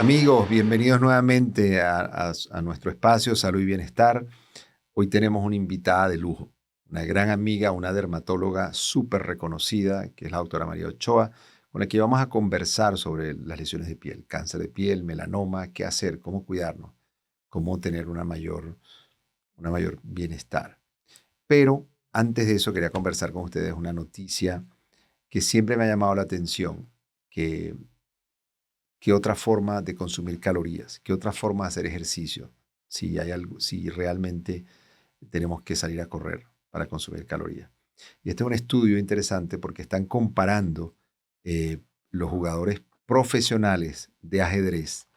Amigos, bienvenidos nuevamente a nuestro espacio Salud y Bienestar. Hoy tenemos una invitada de lujo, una gran amiga, una dermatóloga súper reconocida, que es la doctora María Ochoa, con la que vamos a conversar sobre las lesiones de piel, cáncer de piel, melanoma, qué hacer, cómo cuidarnos, cómo tener una mayor bienestar. Pero antes de eso quería conversar con ustedes una noticia que siempre me ha llamado la atención, que ¿qué otra forma de consumir calorías? ¿Qué otra forma de hacer ejercicio? Si hay algo, si realmente tenemos que salir a correr para consumir calorías. Y este es un estudio interesante porque están comparando eh, los jugadores profesionales de ajedrez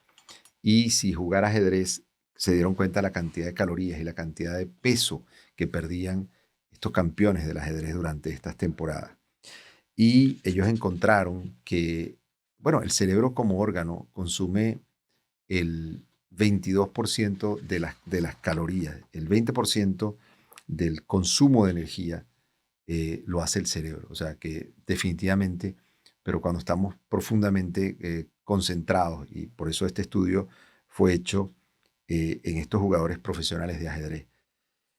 y si jugar ajedrez se dieron cuenta de la cantidad de calorías y la cantidad de peso que perdían estos campeones del ajedrez durante estas temporadas. Y ellos encontraron que, bueno, el cerebro como órgano consume el 22% de las calorías, el 20% del consumo de energía lo hace el cerebro. O sea que definitivamente, pero cuando estamos profundamente concentrados, y por eso este estudio fue hecho en estos jugadores profesionales de ajedrez.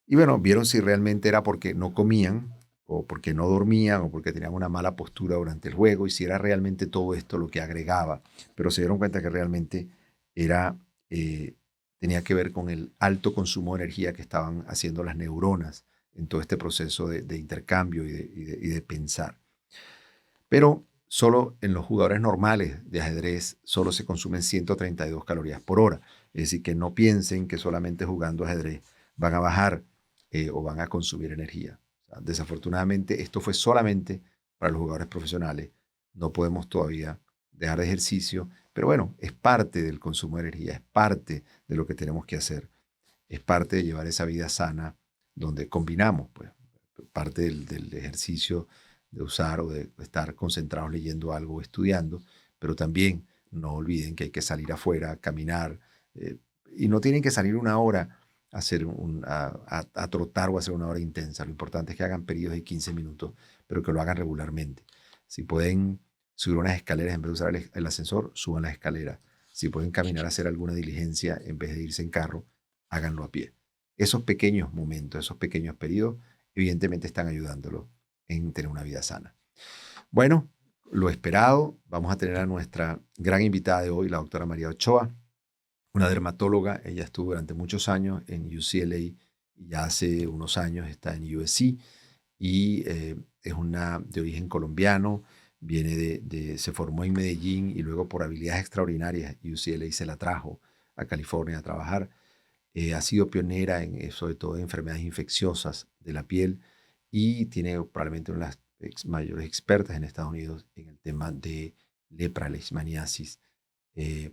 Y bueno, vieron si realmente era porque no comían, o porque no dormían, o porque tenían una mala postura durante el juego, y si era realmente todo esto lo que agregaba. Pero se dieron cuenta que realmente era, eh, tenía que ver con el alto consumo de energía que estaban haciendo las neuronas en todo este proceso de intercambio y de pensar. Pero solo en los jugadores normales de ajedrez solo se consumen 132 calorías por hora. Es decir, que no piensen que solamente jugando ajedrez van a bajar o van a consumir energía. O sea, desafortunadamente, esto fue solamente para los jugadores profesionales. No podemos todavía dejar de ejercicio, pero bueno, es parte del consumo de energía, es parte de lo que tenemos que hacer, es parte de llevar esa vida sana donde combinamos, pues, parte del ejercicio de usar o de estar concentrados leyendo algo o estudiando, pero también no olviden que hay que salir afuera, caminar, eh, y no tienen que salir una hora a, a trotar o a hacer una hora intensa. Lo importante es que hagan periodos de 15 minutos, pero que lo hagan regularmente. Si pueden subir unas escaleras en vez de usar el ascensor, suban las escaleras. Si pueden caminar a hacer alguna diligencia en vez de irse en carro, háganlo a pie. Esos pequeños momentos, esos pequeños periodos, evidentemente están ayudándolo en tener una vida sana. Bueno, lo esperado, vamos a tener a nuestra gran invitada de hoy, la doctora María Ochoa, una dermatóloga. Ella estuvo durante muchos años en UCLA y ya hace unos años está en USC y es una de origen colombiano, viene se formó en Medellín y luego por habilidades extraordinarias UCLA se la trajo a California a trabajar. Ha sido pionera en, sobre todo en enfermedades infecciosas de la piel y tiene probablemente una de las mayores expertas en Estados Unidos en el tema de lepra, leishmaniasis.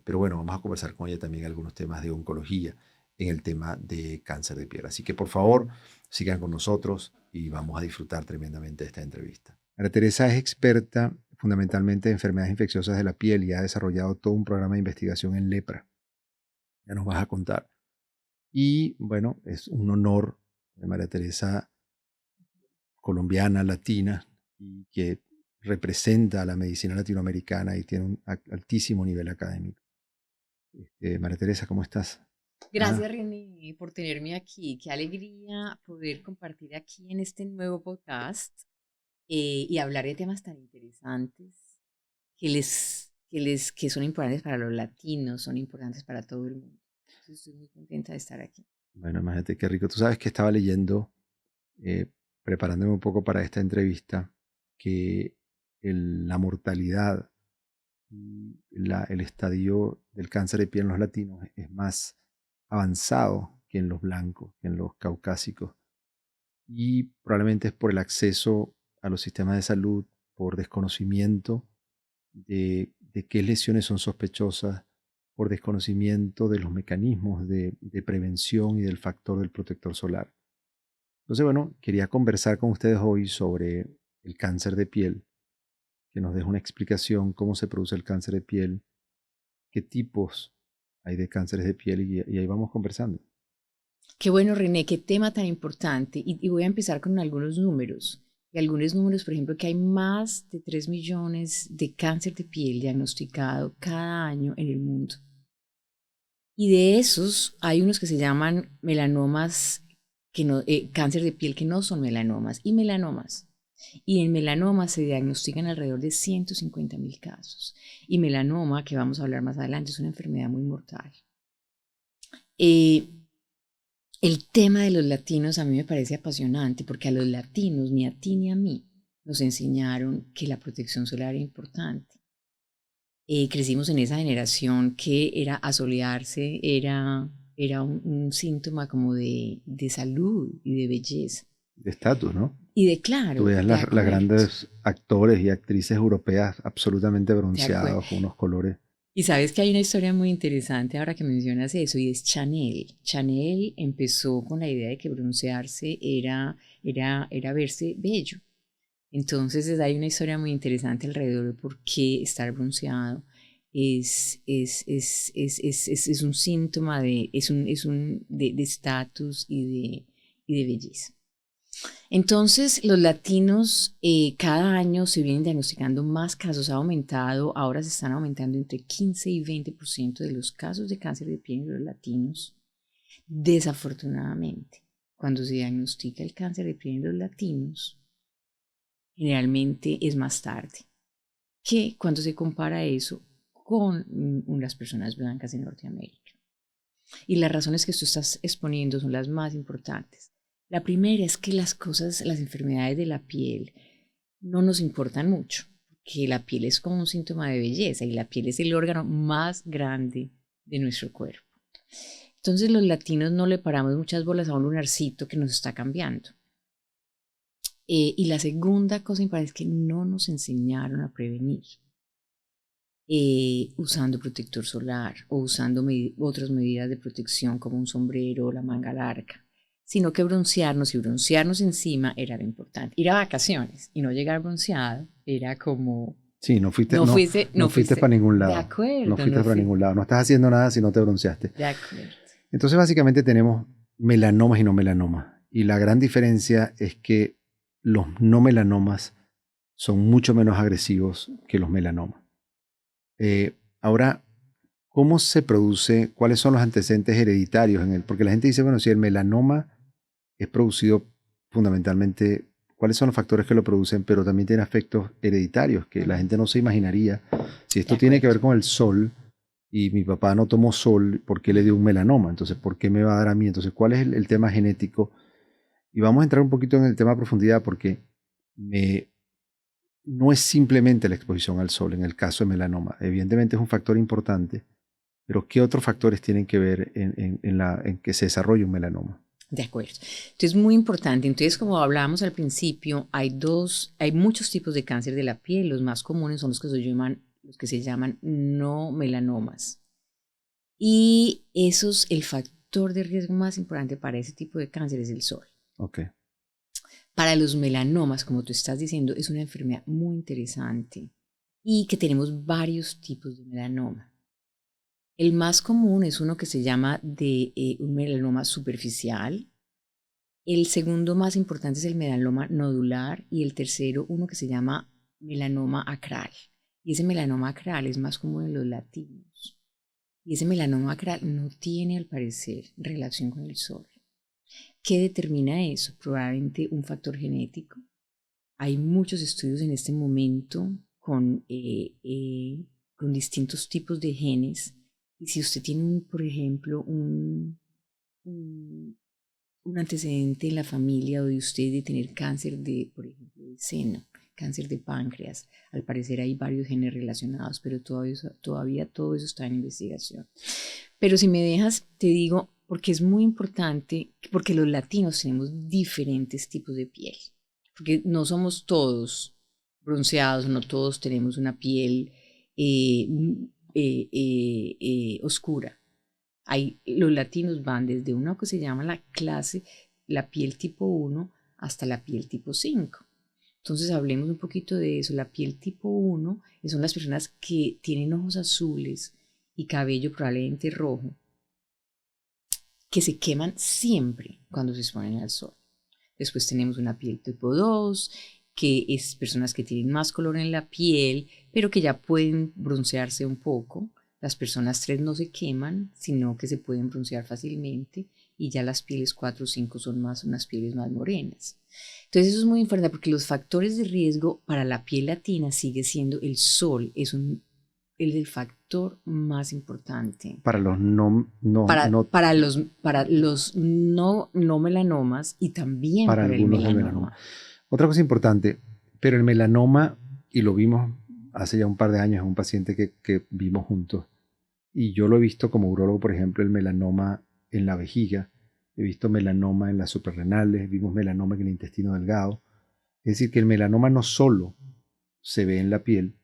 Pero bueno, vamos a conversar con ella también algunos temas de oncología en el tema de cáncer de piel. Así que por favor, sigan con nosotros y vamos a disfrutar tremendamente de esta entrevista. María Teresa es experta fundamentalmente en enfermedades infecciosas de la piel y ha desarrollado todo un programa de investigación en lepra. Ya nos vas a contar. Y bueno, es un honor de María Teresa, colombiana, latina, y que representa a la medicina latinoamericana y tiene un altísimo nivel académico. María Teresa, ¿cómo estás? Gracias, Ah, René, por tenerme aquí. Qué alegría poder compartir aquí en este nuevo podcast y hablar de temas tan interesantes que son importantes para los latinos, son importantes para todo el mundo. Entonces, estoy muy contenta de estar aquí. bueno, imagínate qué rico. Tú sabes que estaba leyendo, eh, preparándome un poco para esta entrevista, que la mortalidad y el estadio del cáncer de piel en los latinos es más avanzado que en los blancos, que en los caucásicos. Y probablemente es por el acceso a los sistemas de salud, por desconocimiento de qué lesiones son sospechosas, por desconocimiento de los mecanismos de prevención y del factor del protector solar. Entonces, bueno, quería conversar con ustedes hoy sobre el cáncer de piel, que nos deje una explicación cómo se produce el cáncer de piel, qué tipos hay de cánceres de piel y ahí vamos conversando. Qué bueno, René, qué tema tan importante. Y voy a empezar con algunos números. Y algunos números, por ejemplo, que hay más de 3 millones de cáncer de piel diagnosticado cada año en el mundo. Y de esos hay unos que se llaman melanomas, cáncer de piel que no son melanomas y melanomas. Y en melanoma se diagnostican alrededor de 150.000 casos. Y melanoma, que vamos a hablar más adelante, es una enfermedad muy mortal. El tema de los latinos a mí me parece apasionante porque a los latinos, ni a ti ni a mí, nos enseñaron que la protección solar era importante. Crecimos en esa generación que era asolearse, era un síntoma como de salud y de belleza. De estatus, ¿no? Y de Tú claro, veías de las acuerdo, grandes actores y actrices europeas absolutamente de acuerdo. bronceados, con unos colores. Y sabes que hay una historia muy interesante ahora que mencionas eso, y es Chanel. Chanel empezó con la idea de que broncearse era verse bello. Entonces hay una historia muy interesante alrededor de por qué estar bronceado es un síntoma de estatus y de belleza. Entonces, los latinos cada año se vienen diagnosticando más casos, ha aumentado, ahora se están aumentando entre 15 y 20% de los casos de cáncer de piel en los latinos. Desafortunadamente, cuando se diagnostica el cáncer de piel en los latinos, generalmente es más tarde que cuando se compara eso con las personas blancas en Norteamérica. Y las razones que tú estás exponiendo son las más importantes. La primera es que las enfermedades de la piel no nos importan mucho, que la piel es como un síntoma de belleza y la piel es el órgano más grande de nuestro cuerpo. Entonces los latinos no le paramos muchas bolas a un lunarcito que nos está cambiando. Y la segunda cosa importante es que no nos enseñaron a prevenir usando protector solar o usando otras medidas de protección como un sombrero o la manga larga, sino que broncearnos y broncearnos encima era lo importante. Ir a vacaciones y no llegar bronceado era como... Sí, no no fuiste fuiste. para ningún De lado. acuerdo, No fuiste para ningún lado. No estás haciendo nada si no te bronceaste. de acuerdo. Entonces, básicamente tenemos melanomas y no melanomas. Y la gran diferencia es que los no melanomas son mucho menos agresivos que los melanomas. Ahora, ¿cómo se produce? ¿Cuáles son los antecedentes hereditarios en él? Porque la gente dice, bueno, si el melanoma es producido fundamentalmente, ¿cuáles son los factores que lo producen? Pero también tiene efectos hereditarios que la gente no se imaginaría. Si esto tiene que ver con el sol y mi papá no tomó sol, ¿por qué le dio un melanoma? Entonces, ¿por qué me va a dar a mí? Entonces, ¿cuál es el tema genético? Y vamos a entrar un poquito en el tema a profundidad porque no es simplemente la exposición al sol en el caso de melanoma. Evidentemente es un factor importante, pero ¿qué otros factores tienen que ver en que se desarrolle un melanoma? De acuerdo. Entonces, muy importante. Entonces, como hablábamos al principio, hay muchos tipos de cáncer de la piel. Los más comunes son los que se llaman no melanomas. Y el factor de riesgo más importante para ese tipo de cáncer es el sol. Okay. Para los melanomas, como tú estás diciendo, es una enfermedad muy interesante y que tenemos varios tipos de melanoma. El más común es uno que se llama un melanoma superficial. El segundo más importante es el melanoma nodular y el tercero uno que se llama melanoma acral. Y ese melanoma acral es más común en los latinos. Y ese melanoma acral no tiene, al parecer, relación con el sol. ¿Qué determina eso? Probablemente un factor genético. Hay muchos estudios en este momento con distintos tipos de genes. Y si usted tiene, por ejemplo, un antecedente en la familia o de usted de tener cáncer por ejemplo, de seno, cáncer de páncreas, al parecer hay varios genes relacionados, pero todavía todo eso está en investigación. Pero si me dejas, te digo, porque es muy importante, porque los latinos tenemos diferentes tipos de piel, porque no somos todos bronceados, no todos tenemos una piel oscura. Los latinos van desde una que se llama la piel tipo 1 hasta la piel tipo 5. Entonces hablemos un poquito de eso. La piel tipo 1 son las personas que tienen ojos azules y cabello probablemente rojo, que se queman siempre cuando se exponen al sol. Después tenemos una piel tipo 2, que es personas que tienen más color en la piel, pero que ya pueden broncearse un poco. Las personas 3 no se queman, sino que se pueden broncear fácilmente y ya las pieles 4 o 5 son más unas pieles más morenas. Entonces eso es muy importante porque los factores de riesgo para la piel latina sigue siendo el sol, es el factor más importante. Para los Para los no melanomas y también para para el algunos de melanoma. Otra cosa importante, pero el melanoma, y lo vimos hace ya un par de años en un paciente que vimos juntos, y yo lo he visto como urólogo, por ejemplo, el melanoma en la vejiga, he visto melanoma en las suprarrenales, vimos melanoma en el intestino delgado. Es decir, que el melanoma no solo se ve en la piel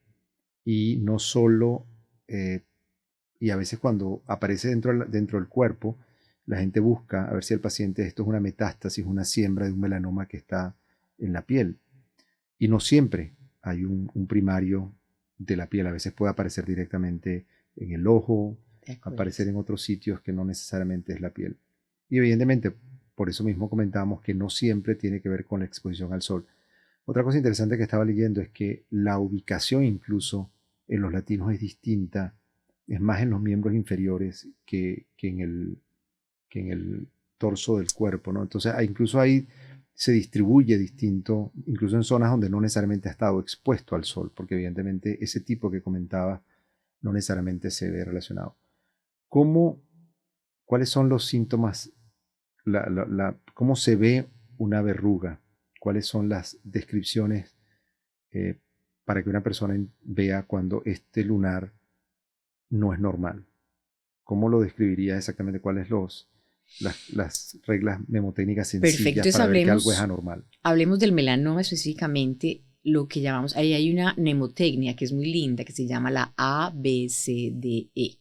y no solo, y a veces cuando aparece dentro del cuerpo, la gente busca a ver si el paciente esto es una metástasis, una siembra de un melanoma que está en la piel. Y no siempre hay un primario de la piel. A veces puede aparecer directamente en el ojo, aparecer en otros sitios que no necesariamente es la piel. Y evidentemente, por eso mismo comentábamos que no siempre tiene que ver con la exposición al sol. Otra cosa interesante que estaba leyendo es que la ubicación incluso en los latinos es distinta, es más en los miembros inferiores que en el torso del cuerpo, ¿no? Entonces, incluso ahí se distribuye distinto, incluso en zonas donde no necesariamente ha estado expuesto al sol, porque evidentemente ese tipo que comentaba no necesariamente se ve relacionado. ¿Cuáles son los síntomas? ¿Cómo se ve una verruga? ¿Cuáles son las descripciones para que una persona vea cuando este lunar no es normal? ¿Cómo lo describiría exactamente? ¿Cuáles las reglas mnemotécnicas sencillas Perfecto, para ver que algo es anormal? Hablemos del melanoma específicamente, lo que llamamos, ahí hay una mnemotecnia que es muy linda, que se llama la ABCDE.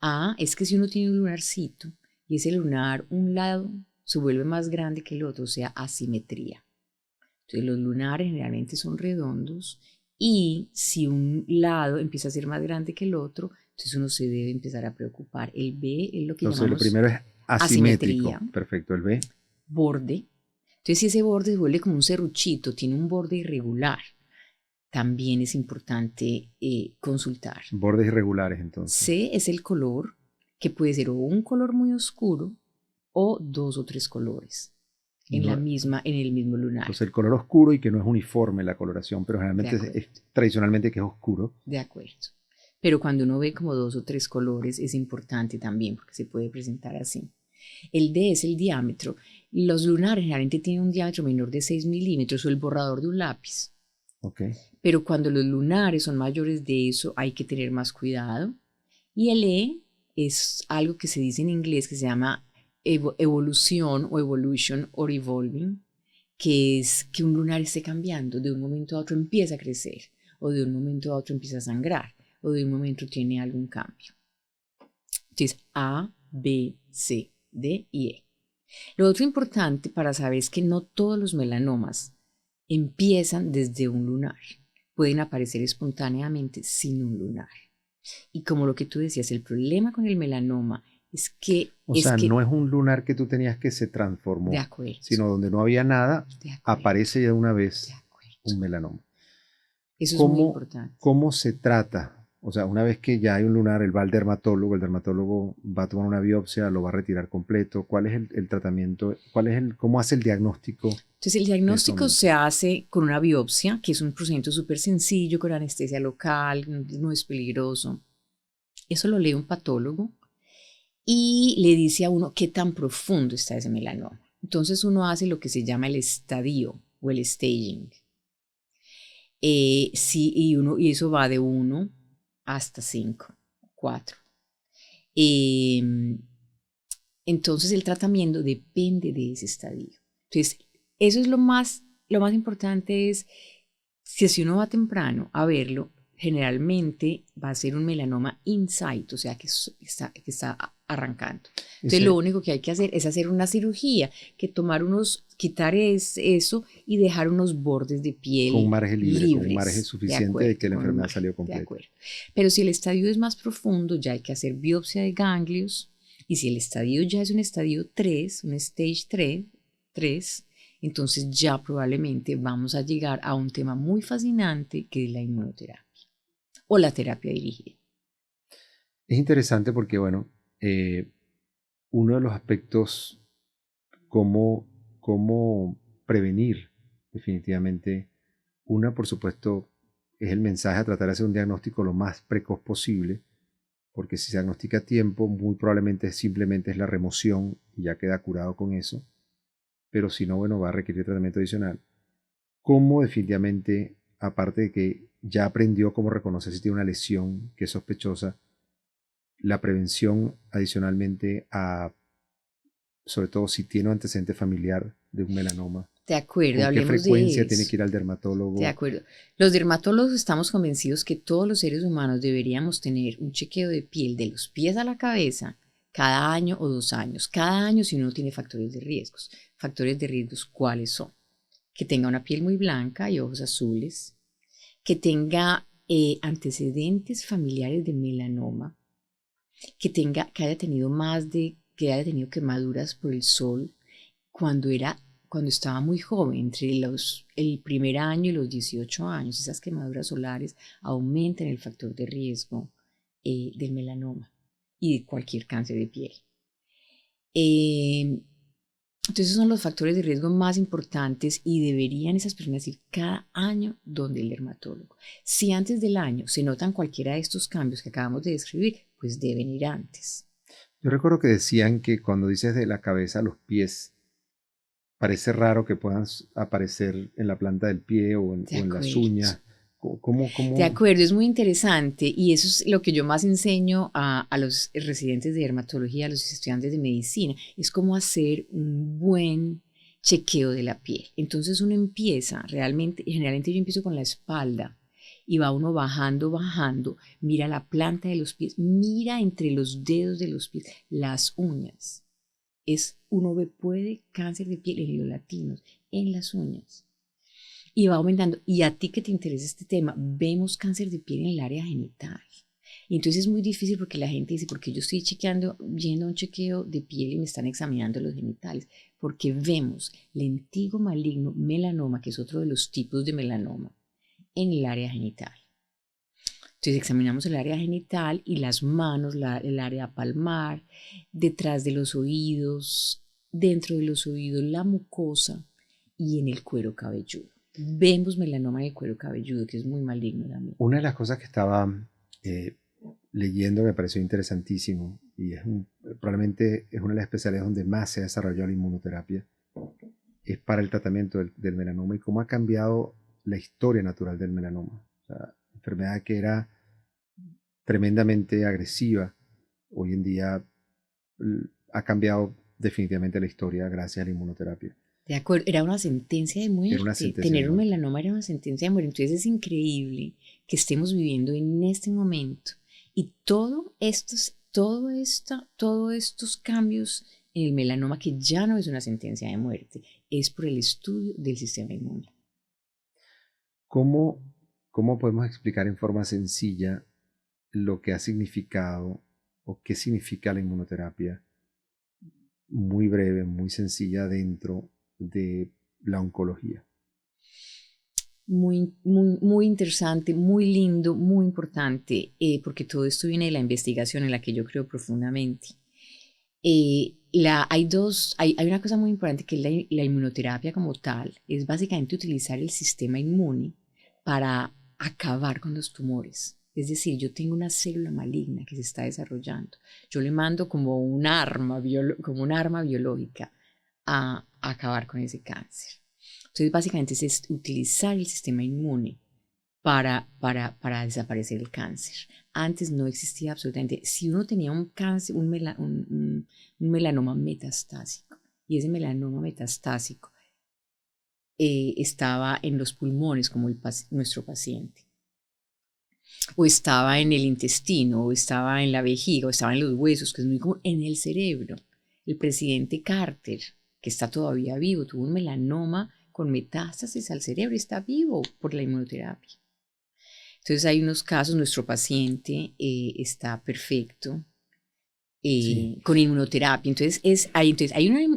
A es que si uno tiene un lunarcito y ese lunar, un lado se vuelve más grande que el otro, o sea, asimetría. Entonces los lunares generalmente son redondos y si un lado empieza a ser más grande que el otro, entonces uno se debe empezar a preocupar. El B es lo que Entonces, lo llamamos primero es asimétrico. asimetría. Perfecto, el B. Borde. Entonces, si ese borde se vuelve como un serruchito, tiene un borde irregular, también es importante consultar. Bordes irregulares, entonces. C es el color, que puede ser o un color muy oscuro o 2 o 3 colores en el mismo lunar. Entonces, el color oscuro y que no es uniforme la coloración, pero generalmente es tradicionalmente que es oscuro. De acuerdo. Pero cuando uno ve como 2 o 3 colores es importante también porque se puede presentar así. El D es el diámetro. Los lunares generalmente tienen un diámetro menor de 6 milímetros o el borrador de un lápiz. Okay. Pero cuando los lunares son mayores de eso hay que tener más cuidado. Y el E es algo que se dice en inglés que se llama evolución o evolution o evolving, que es que un lunar esté cambiando, de un momento a otro empieza a crecer, o de un momento a otro empieza a sangrar, o de un momento tiene algún cambio. Entonces, A, B, C, D y E. Lo otro importante para saber es que no todos los melanomas empiezan desde un lunar. Pueden aparecer espontáneamente sin un lunar. Y como lo que tú decías, el problema con el melanoma es que... no es un lunar que tú tenías que se transformó, de acuerdo, sino donde no había nada, aparece ya de una vez un melanoma. Eso es muy importante. ¿Cómo se trata? O sea, una vez que ya hay un lunar, él va al dermatólogo, el dermatólogo va a tomar una biopsia, lo va a retirar completo. ¿Cuál es el tratamiento? ¿Cómo hace el diagnóstico? Entonces, el diagnóstico se hace con una biopsia, que es un procedimiento súper sencillo, con anestesia local, no es peligroso. Eso lo lee un patólogo y le dice a uno qué tan profundo está ese melanoma. Entonces, uno hace lo que se llama el estadio o el staging. Y eso va de 1 hasta 5, 4. Entonces el tratamiento depende de ese estadio. Entonces, eso es lo más importante es, si uno va temprano a verlo, generalmente va a ser un melanoma in-sight, o sea que está arrancando. Entonces lo único que hay que hacer es hacer una cirugía, quitar eso y dejar unos bordes de piel con un margen libre, libres, con un margen suficiente de que la enfermedad salió completa. Pero si el estadio es más profundo, ya hay que hacer biopsia de ganglios, y si el estadio ya es un estadio 3, un stage 3, entonces ya probablemente vamos a llegar a un tema muy fascinante que es la inmunoterapia o la terapia dirigida. Es interesante porque, bueno, uno de los aspectos, cómo prevenir definitivamente, una, por supuesto, es el mensaje a tratar de hacer un diagnóstico lo más precoz posible, porque si se diagnostica a tiempo, muy probablemente simplemente es la remoción y ya queda curado con eso, pero si no, bueno, va a requerir tratamiento adicional. ¿Cómo definitivamente, aparte de que ya aprendió cómo reconocer si tiene una lesión que es sospechosa, la prevención adicionalmente a, sobre todo si tiene un antecedente familiar de un melanoma? De acuerdo, ¿Con qué hablemos de frecuencia tiene eso. que ir al De dermatólogo? acuerdo. Los dermatólogos estamos convencidos que todos los seres humanos deberíamos tener un chequeo de piel de los pies a la cabeza cada año o 2 años. Cada año si uno tiene factores de riesgos. Factores de riesgos, ¿cuáles son? Que tenga una piel muy blanca y ojos azules, que tenga antecedentes familiares de melanoma, que haya tenido que haya tenido quemaduras por el sol cuando estaba muy joven, entre el primer año y los 18 años. Esas quemaduras solares aumentan el factor de riesgo del melanoma y de cualquier cáncer de piel. Entonces esos son los factores de riesgo más importantes y deberían esas personas ir cada año donde el dermatólogo. Si antes del año se notan cualquiera de estos cambios que acabamos de describir, pues deben ir antes. Yo recuerdo que decían que cuando dices de la cabeza a los pies, parece raro que puedan aparecer en la planta del pie De o en las acuerdo. uñas. De ¿Cómo? acuerdo, es muy interesante y eso es lo que yo más enseño a los residentes de dermatología, a los estudiantes de medicina, es cómo hacer un buen chequeo de la piel. Entonces uno empieza realmente, generalmente yo empiezo con la espalda y va uno bajando, bajando, mira la planta de los pies, mira entre los dedos de los pies, las uñas. Uno ve, puede cáncer de piel en los latinos, en las uñas. Y va aumentando. Y a ti que te interesa este tema, vemos cáncer de piel en el área genital. Y entonces es muy difícil porque la gente dice, porque yo estoy yendo a un chequeo de piel y me están examinando los genitales, porque vemos lentigo maligno melanoma, que es otro de los tipos de melanoma, en el área genital. Entonces examinamos el área genital y las manos, el área palmar, detrás de los oídos, dentro de los oídos, la mucosa y en el cuero cabelludo. Vemos melanoma en el cuero cabelludo, que es muy maligno también. Una de las cosas que estaba eh, leyendo me pareció interesantísimo y probablemente es una de las especialidades donde más se ha desarrollado la inmunoterapia, es para el tratamiento del melanoma y cómo ha cambiado la historia natural del melanoma. O sea, enfermedad que era tremendamente agresiva, hoy en día ha cambiado definitivamente la historia gracias a la inmunoterapia. De acuerdo, era una sentencia de Era una muerte. sentencia de Tener un muerte. melanoma era una sentencia de muerte. Entonces es increíble que estemos viviendo en este momento y todos estos cambios en el melanoma, que ya no es una sentencia de muerte, es por el estudio del sistema inmune. ¿Cómo, ¿Cómo podemos explicar en forma sencilla lo que ha significado o qué significa la inmunoterapia? Muy breve, muy sencilla dentro de la oncología. Muy, muy, muy interesante, muy lindo, muy importante, porque todo esto viene de la investigación en la que yo creo profundamente. Hay una cosa muy importante que es la inmunoterapia como tal, es básicamente utilizar el sistema inmune para acabar con los tumores. Es decir, yo tengo una célula maligna que se está desarrollando. Yo le mando como como un arma biológica a acabar con ese cáncer. Entonces, básicamente es utilizar el sistema inmune para desaparecer el cáncer. Antes no existía absolutamente. Si uno tenía un cáncer, un melanoma metastásico, y ese melanoma metastásico estaba en los pulmones, como nuestro paciente, o estaba en el intestino, o estaba en la vejiga, o estaba en los huesos, que es muy común, en el cerebro. El presidente Carter, que está todavía vivo, tuvo un melanoma con metástasis al cerebro y está vivo por la inmunoterapia. Entonces hay unos casos, nuestro paciente está perfecto Sí. con inmunoterapia. Entonces hay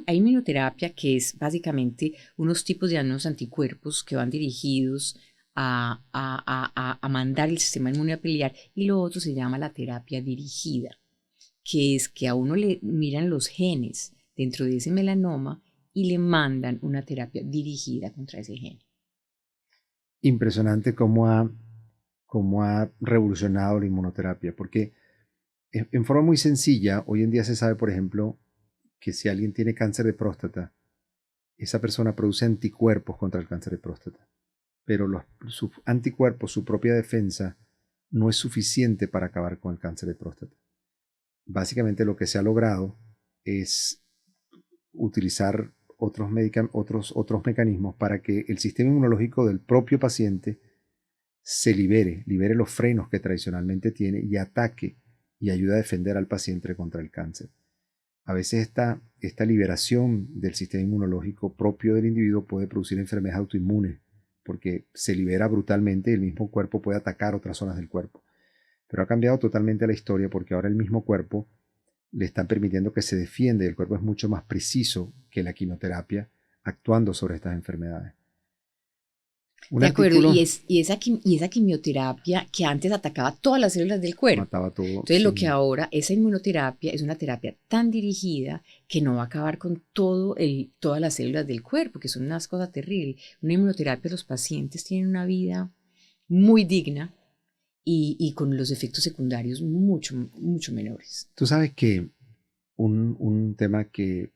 inmunoterapia que es básicamente unos tipos de unos anticuerpos que van dirigidos a mandar el sistema inmune a pelear, y lo otro se llama la terapia dirigida, que es que a uno le miran los genes dentro de ese melanoma y le mandan una terapia dirigida contra ese gen. Impresionante cómo ha revolucionado la inmunoterapia, porque en forma muy sencilla, hoy en día se sabe, por ejemplo, que si alguien tiene cáncer de próstata, esa persona produce anticuerpos contra el cáncer de próstata, pero sus anticuerpos, su propia defensa, no es suficiente para acabar con el cáncer de próstata. Básicamente lo que se ha logrado es utilizar otros mecanismos para que el sistema inmunológico del propio paciente se libere los frenos que tradicionalmente tiene y ataque y ayude a defender al paciente contra el cáncer. A veces esta liberación del sistema inmunológico propio del individuo puede producir enfermedades autoinmunes porque se libera brutalmente y el mismo cuerpo puede atacar otras zonas del cuerpo. Pero ha cambiado totalmente la historia porque ahora el mismo cuerpo le están permitiendo que se defienda y el cuerpo es mucho más preciso que la quimioterapia actuando sobre estas enfermedades. De acuerdo, y esa quimioterapia que antes atacaba todas las células del cuerpo. Mataba todo. Entonces, lo que ahora, esa inmunoterapia es una terapia tan dirigida que no va a acabar con todas las células del cuerpo, que son unas cosas terribles. Una inmunoterapia, los pacientes tienen una vida muy digna y con los efectos secundarios mucho, mucho menores. Tú sabes que un tema que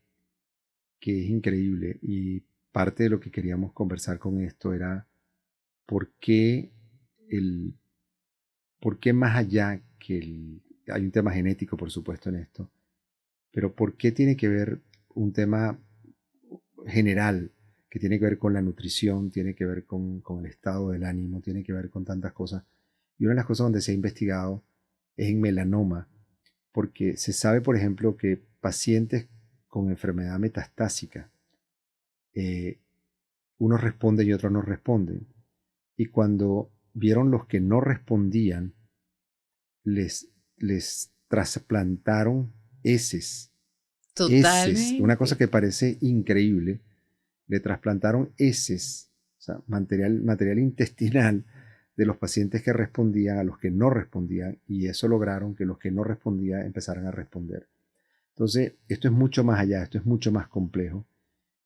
es increíble y parte de lo que queríamos conversar con esto era por qué más allá hay un tema genético, por supuesto, en esto, pero por qué tiene que ver un tema general que tiene que ver con la nutrición, tiene que ver con el estado del ánimo, tiene que ver con tantas cosas. Y una de las cosas donde se ha investigado es en melanoma, porque se sabe, por ejemplo, que pacientes con enfermedad metastásica, unos responden y otros no responden. Y cuando vieron los que no respondían, les trasplantaron heces. Totalmente. Una cosa que parece increíble. Le trasplantaron heces, o sea, material intestinal de los pacientes que respondían a los que no respondían, y eso lograron que los que no respondían empezaran a responder. Entonces, esto es mucho más allá, esto es mucho más complejo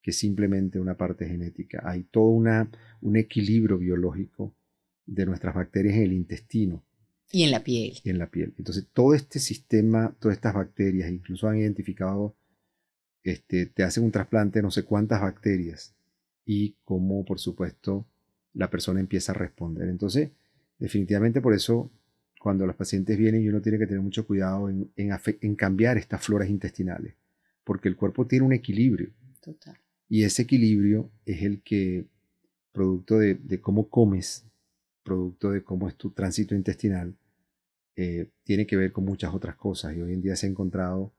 que simplemente una parte genética. Hay todo un equilibrio biológico de nuestras bacterias en el intestino. Y en la piel. Y en la piel. Entonces, todo este sistema, todas estas bacterias, incluso han identificado, te hacen un trasplante de no sé cuántas bacterias y cómo, por supuesto, la persona empieza a responder. Entonces, definitivamente por eso, cuando los pacientes vienen, uno tiene que tener mucho cuidado en cambiar estas floras intestinales, porque el cuerpo tiene un equilibrio. Total. Y ese equilibrio es el que, producto de cómo comes, producto de cómo es tu tránsito intestinal, tiene que ver con muchas otras cosas. Y hoy en día se ha encontrado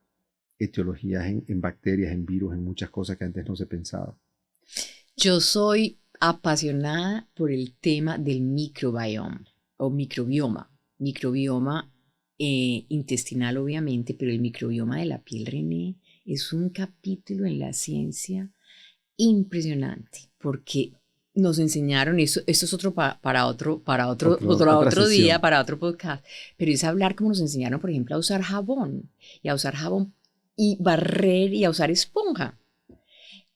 etiologías en bacterias, en virus, en muchas cosas que antes no se pensaba. Yo soy apasionada por el tema del microbioma o microbioma. Microbioma intestinal, obviamente, pero el microbioma de la piel, René, es un capítulo en la ciencia impresionante, porque nos enseñaron, esto es otro para otro día, para otro podcast, pero es hablar como nos enseñaron, por ejemplo, a usar jabón y barrer y a usar esponja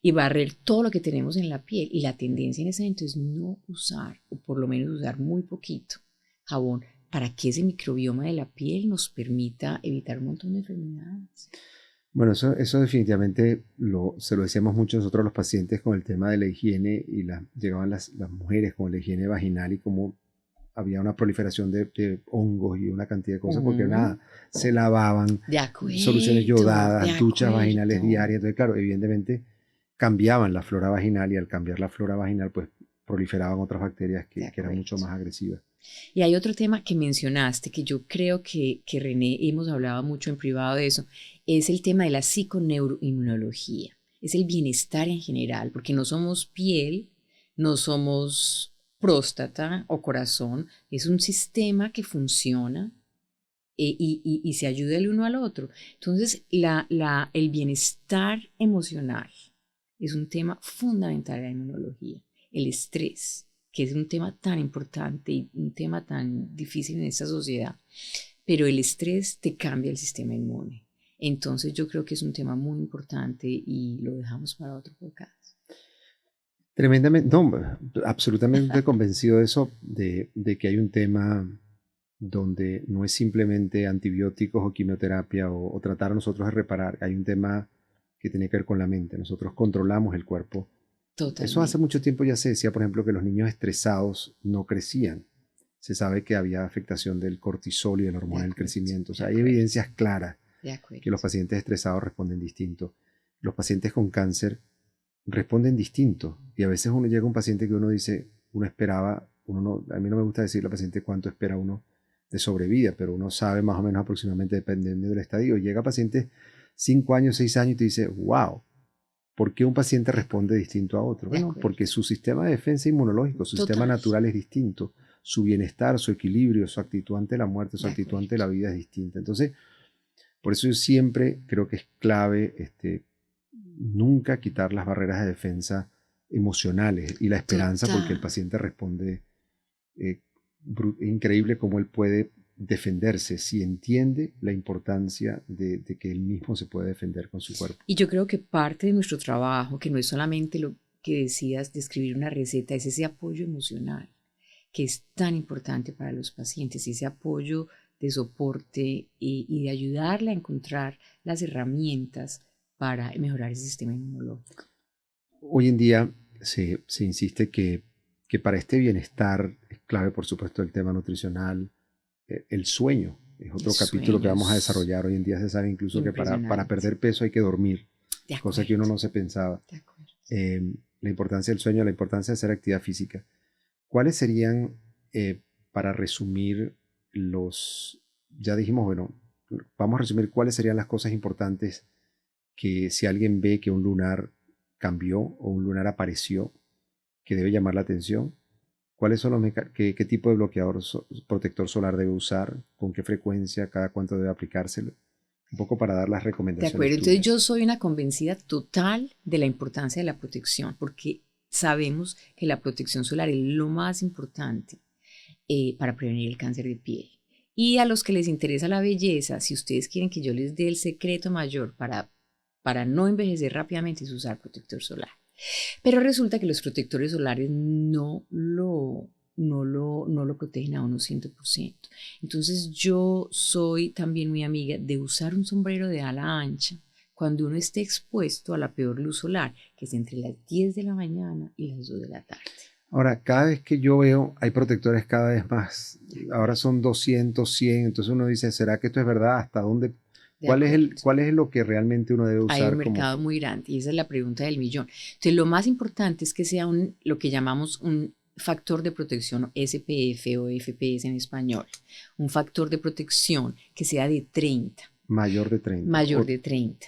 y barrer todo lo que tenemos en la piel, y la tendencia en ese momento es no usar, o por lo menos usar muy poquito jabón, para que ese microbioma de la piel nos permita evitar un montón de enfermedades. Bueno, eso definitivamente se lo decíamos mucho nosotros a los pacientes con el tema de la higiene, y llegaban las mujeres con la higiene vaginal y cómo había una proliferación de hongos y una cantidad de cosas, porque nada, se lavaban, soluciones yodadas, duchas vaginales diarias. Entonces, claro, evidentemente cambiaban la flora vaginal, y al cambiar la flora vaginal, pues proliferaban otras bacterias que eran mucho más agresivas. Y hay otro tema que mencionaste, que yo creo que René, hemos hablado mucho en privado de eso, es el tema de la psiconeuroinmunología. Es el bienestar en general, porque no somos piel, no somos próstata o corazón, es un sistema que funciona y se ayuda el uno al otro. Entonces, el bienestar emocional es un tema fundamental de la inmunología. El estrés, que es un tema tan importante y un tema tan difícil en esta sociedad, pero el estrés te cambia el sistema inmune. Entonces yo creo que es un tema muy importante y lo dejamos para otro podcast. Tremendamente, no, absolutamente convencido de eso, de que hay un tema donde no es simplemente antibióticos o quimioterapia o tratar a nosotros de reparar, hay un tema que tiene que ver con la mente. Nosotros controlamos el cuerpo. Totalmente. Eso hace mucho tiempo ya se decía, por ejemplo, que los niños estresados no crecían. Se sabe que había afectación del cortisol y de la hormona del crecimiento. O sea, hay evidencias claras que los pacientes estresados responden distinto. Los pacientes con cáncer responden distinto. Y a veces uno llega a un paciente que uno dice, uno esperaba, uno no, a mí no me gusta decirle al paciente cuánto espera uno de sobrevida, pero uno sabe más o menos aproximadamente dependiendo del estadio. Llega paciente 5 años, 6 años y te dice, wow, ¿por qué un paciente responde distinto a otro? Bueno, porque su sistema de defensa inmunológico, su sistema natural es distinto, su bienestar, su equilibrio, su actitud ante la muerte, su actitud ante la vida es distinta. Entonces, por eso yo siempre creo que es clave nunca quitar las barreras de defensa emocionales y la esperanza, porque el paciente responde increíble cómo él puede defenderse si entiende la importancia de que él mismo se puede defender con su cuerpo. Y yo creo que parte de nuestro trabajo, que no es solamente lo que decías de escribir una receta, es ese apoyo emocional, que es tan importante para los pacientes, ese apoyo de soporte y de ayudarle a encontrar las herramientas para mejorar el sistema inmunológico. Hoy en día se insiste que para este bienestar es clave, por supuesto, el tema nutricional, el sueño. Es otro capítulo que vamos a desarrollar. Hoy en día se sabe incluso que para perder peso hay que dormir, cosa que uno no se pensaba. La importancia del sueño, la importancia de hacer actividad física. ¿Cuáles serían, para resumir, ya dijimos, bueno, vamos a resumir cuáles serían las cosas importantes que si alguien ve que un lunar cambió o un lunar apareció, que debe llamar la atención? ¿Cuáles son qué tipo de bloqueador protector solar debe usar? ¿Con qué frecuencia? ¿Cada cuánto debe aplicárselo? Un poco para dar las recomendaciones. De acuerdo, entonces yo soy una convencida total de la importancia de la protección, porque sabemos que la protección solar es lo más importante para prevenir el cáncer de piel. Y a los que les interesa la belleza, si ustedes quieren que yo les dé el secreto mayor para no envejecer rápidamente, es usar protector solar. Pero resulta que los protectores solares no lo protegen a uno 100%. Entonces yo soy también muy amiga de usar un sombrero de ala ancha cuando uno esté expuesto a la peor luz solar, que es entre las 10 de la mañana y las 2 de la tarde. Ahora, cada vez que yo veo, hay protectores cada vez más. Ahora son 200, 100. Entonces uno dice, ¿será que esto es verdad? ¿Hasta dónde? ¿Cuál es lo que realmente uno debe usar? Hay un mercado muy grande y esa es la pregunta del millón. Entonces, lo más importante es que sea lo que llamamos un factor de protección, SPF o FPS en español. Un factor de protección que sea de 30. Mayor de 30. Mayor de 30.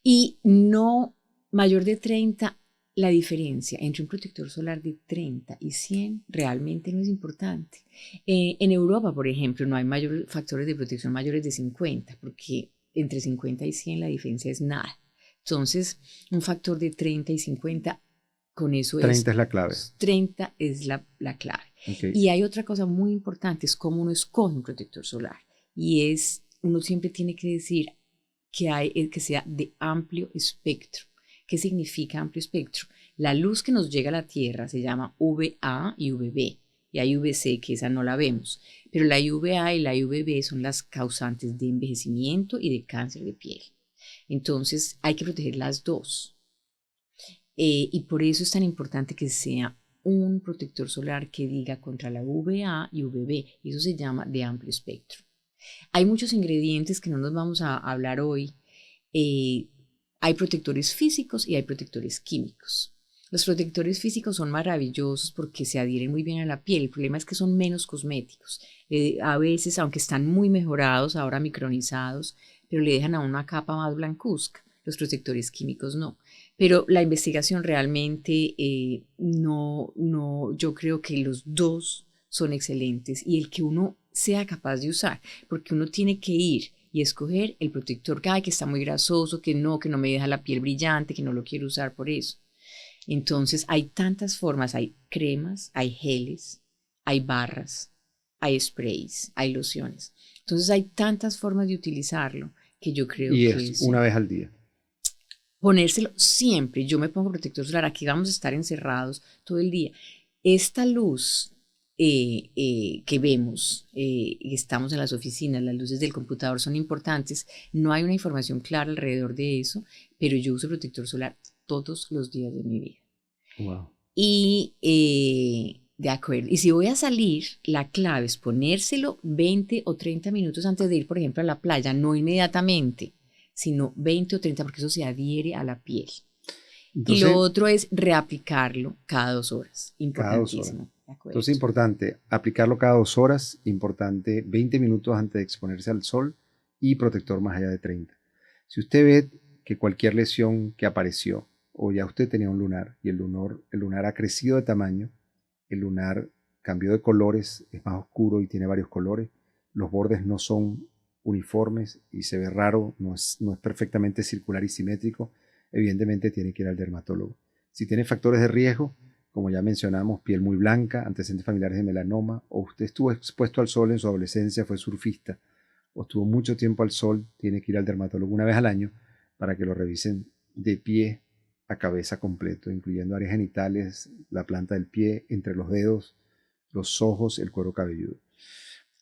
Y no mayor de 30, la diferencia entre un protector solar de 30 y 100 realmente no es importante. En Europa, por ejemplo, no hay factores de protección mayores de 50, porque entre 50 y 100 la diferencia es nada. Entonces, un factor de 30 y 50, con eso 30 es la clave. 30 es la clave. Okay. Y hay otra cosa muy importante, es cómo uno escoge un protector solar. Y uno siempre tiene que decir que sea de amplio espectro. ¿Qué significa amplio espectro? La luz que nos llega a la Tierra se llama UVA y UVB, y hay UVC, que esa no la vemos, pero la UVA y la UVB son las causantes de envejecimiento y de cáncer de piel. Entonces hay que proteger las dos. Y por eso es tan importante que sea un protector solar que diga contra la UVA y UVB, y eso se llama de amplio espectro. Hay muchos ingredientes que no nos vamos a hablar hoy. Hay protectores físicos y hay protectores químicos. Los protectores físicos son maravillosos porque se adhieren muy bien a la piel. El problema es que son menos cosméticos. A veces, aunque están muy mejorados, ahora micronizados, pero le dejan a una capa más blancuzca. Los protectores químicos no. Pero la investigación realmente yo creo que los dos son excelentes y el que uno sea capaz de usar, porque uno tiene que ir y escoger el protector que está muy grasoso, que no me deja la piel brillante, que no lo quiero usar por eso. Entonces hay tantas formas, hay cremas, hay geles, hay barras, hay sprays, hay lociones. Entonces hay tantas formas de utilizarlo que yo creo y que es una vez al día. Ponérselo siempre. Yo me pongo protector solar. Aquí vamos a estar encerrados todo el día. Esta luz que vemos, estamos en las oficinas, las luces del computador son importantes. No hay una información clara alrededor de eso, pero yo uso protector solar todos los días de mi vida. Wow. Y de acuerdo. Y si voy a salir, la clave es ponérselo 20 o 30 minutos antes de ir, por ejemplo, a la playa, no inmediatamente, sino 20 o 30, porque eso se adhiere a la piel. Entonces, y lo otro es reaplicarlo cada 2 horas. Importantísimo. Cada 2 horas. Entonces, importante aplicarlo cada 2 horas, importante 20 minutos antes de exponerse al sol y protector más allá de 30. Si usted ve que cualquier lesión que apareció, o ya usted tenía un lunar y el lunar ha crecido de tamaño, el lunar cambió de colores, es más oscuro y tiene varios colores, los bordes no son uniformes y se ve raro, no es perfectamente circular y simétrico, evidentemente tiene que ir al dermatólogo. Si tiene factores de riesgo, como ya mencionamos, piel muy blanca, antecedentes familiares de melanoma, o usted estuvo expuesto al sol en su adolescencia, fue surfista, o estuvo mucho tiempo al sol, tiene que ir al dermatólogo una vez al año para que lo revisen de pie a cabeza completo, incluyendo áreas genitales, la planta del pie, entre los dedos, los ojos, el cuero cabelludo.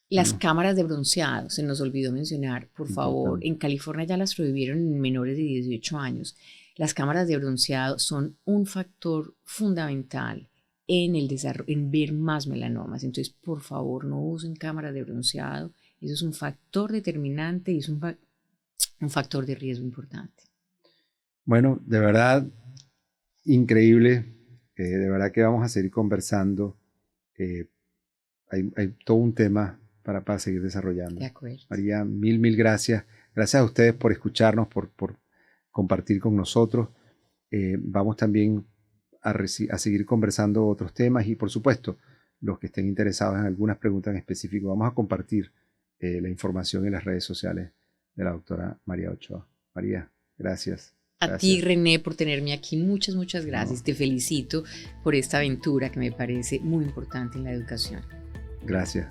Las cámaras de bronceado, se nos olvidó mencionar, por favor, en California ya las prohibieron en menores de 18 años. Las cámaras de bronceado son un factor fundamental en el desarrollo, en ver más melanomas. Entonces, por favor, no usen cámaras de bronceado. Eso es un factor determinante y es un factor de riesgo importante. Bueno, de verdad, increíble. De verdad que vamos a seguir conversando. Hay todo un tema para seguir desarrollando. De acuerdo. María, mil gracias. Gracias a ustedes por escucharnos, por compartir con nosotros. Vamos también a seguir conversando otros temas y, por supuesto, los que estén interesados en algunas preguntas en específico, vamos a compartir la información en las redes sociales de la doctora María Ochoa. María, gracias. A ti, René, por tenerme aquí. Muchas gracias. No. Te felicito por esta aventura que me parece muy importante en la educación. Gracias.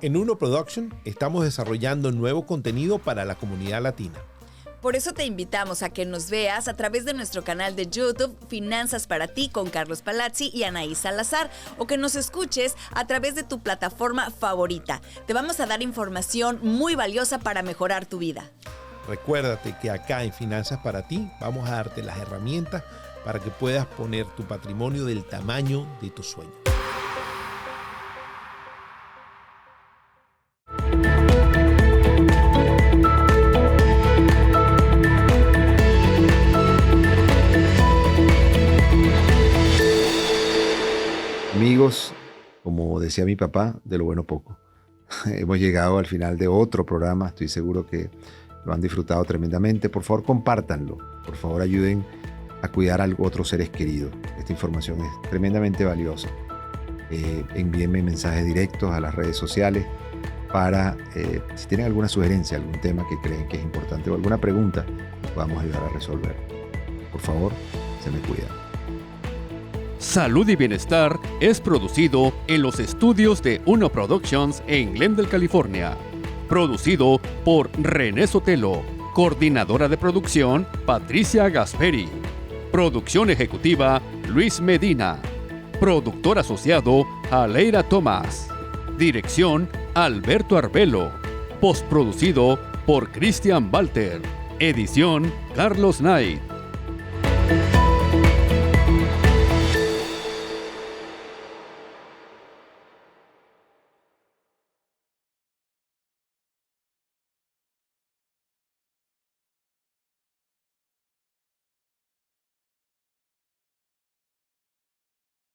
En Uno Production estamos desarrollando nuevo contenido para la comunidad latina. Por eso te invitamos a que nos veas a través de nuestro canal de YouTube Finanzas para ti con Carlos Palazzi y Anaís Salazar, o que nos escuches a través de tu plataforma favorita. Te vamos a dar información muy valiosa para mejorar tu vida. Recuérdate que acá en Finanzas para ti vamos a darte las herramientas para que puedas poner tu patrimonio del tamaño de tus sueños. Amigos, como decía mi papá, de lo bueno poco. Hemos llegado al final de otro programa, estoy seguro que lo han disfrutado tremendamente. Por favor, compártanlo, por favor ayuden a cuidar a otros seres queridos. Esta información es tremendamente valiosa. Envíenme mensajes directos a las redes sociales para, si tienen alguna sugerencia, algún tema que creen que es importante o alguna pregunta, podamos ayudar a resolver. Por favor, se me cuidan. Salud y Bienestar es producido en los estudios de Uno Productions en Glendale, California. Producido por René Sotelo. Coordinadora de producción, Patricia Gasperi. Producción ejecutiva, Luis Medina. Productor asociado, Aleira Tomás. Dirección, Alberto Arbelo. Postproducido por Cristian Walter. Edición, Carlos Knight.